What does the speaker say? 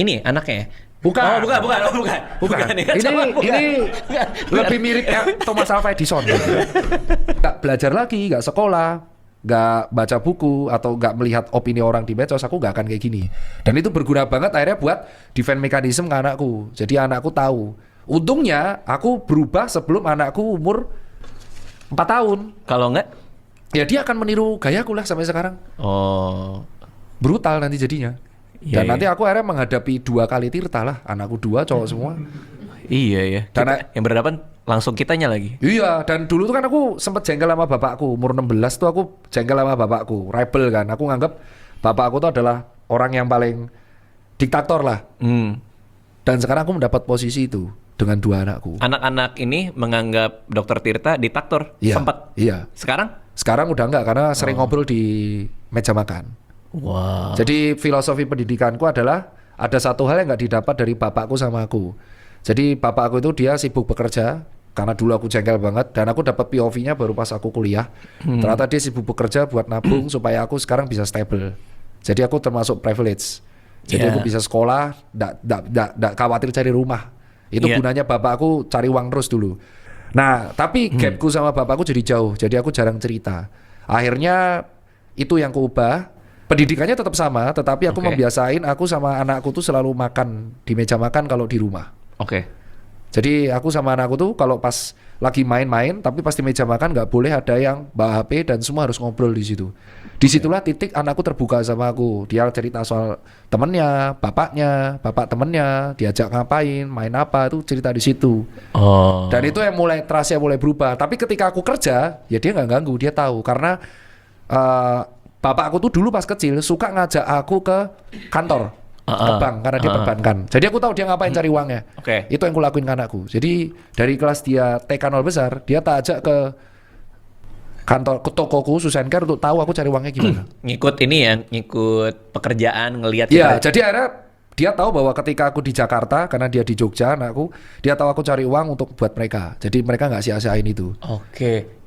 Ini anaknya. Bukan. Oh, bukan. Ini lebih mirip Thomas Alva Edison. Nggak belajar lagi, nggak sekolah, nggak baca buku atau nggak melihat opini orang di medsos, aku nggak akan kayak gini. Dan itu berguna banget akhirnya buat defense mechanism ke anakku. Jadi anakku tahu. Untungnya aku berubah sebelum anakku umur 4 tahun. Kalau enggak? Ya dia akan meniru gayaku lah sampai sekarang. Oh. Brutal nanti jadinya. Iya, Dan nanti aku akhirnya menghadapi 2 kali Tirta lah. Anakku 2 cowok semua. Iya ya. Dan Yang berhadapan langsung kitanya lagi. Iya, dan dulu tuh kan aku sempet jengkel sama bapakku. Umur 16 tuh aku jengkel sama bapakku. Rebel kan. Aku nganggap bapakku tuh adalah orang yang paling diktator lah. Dan sekarang aku mendapat posisi itu dengan 2 anakku. Anak-anak ini menganggap Dokter Tirta diktator. Iya, Sempat. Iya. Sekarang udah enggak karena sering ngobrol di meja makan. Wow. Jadi filosofi pendidikanku adalah ada satu hal yang nggak didapat dari bapakku sama aku. Jadi bapakku itu dia sibuk bekerja karena dulu aku jengkel banget dan aku dapat POV-nya baru pas aku kuliah. Ternyata dia sibuk bekerja buat nabung supaya aku sekarang bisa stable. Jadi aku termasuk privilege. Jadi aku bisa sekolah, nggak khawatir cari rumah. Itu gunanya bapakku cari uang terus dulu. Nah, tapi gapku sama bapakku jadi jauh. Jadi aku jarang cerita. Akhirnya itu yang kuubah. Pendidikannya tetap sama, tetapi aku membiasain aku sama anakku tuh selalu makan di meja makan kalau di rumah. Oke. Jadi aku sama anakku tuh kalau pas lagi main-main, tapi pas di meja makan nggak boleh ada yang bawa HP dan semua harus ngobrol di situ. Disitulah titik anakku terbuka sama aku. Dia cerita soal temennya, bapak temennya, diajak ngapain, main apa, itu cerita di situ. Oh. Dan itu yang mulai trust-nya mulai berubah. Tapi ketika aku kerja, ya dia nggak ganggu, dia tahu karena bapak aku tuh dulu pas kecil suka ngajak aku ke kantor, ke bank karena dia perbankan. Jadi aku tahu dia ngapain cari uangnya. Itu yang kulakuin ke anakku. Jadi dari kelas dia TK 0 besar, dia tak ajak ke kantor, ke tokoku Susencare untuk tahu aku cari uangnya gimana. ngikut pekerjaan, ngelihat Iya, jadi akhirnya dia tahu bahwa ketika aku di Jakarta, karena dia di Jogja, anakku, dia tahu aku cari uang untuk buat mereka. Jadi mereka nggak sia-siain itu. Oke.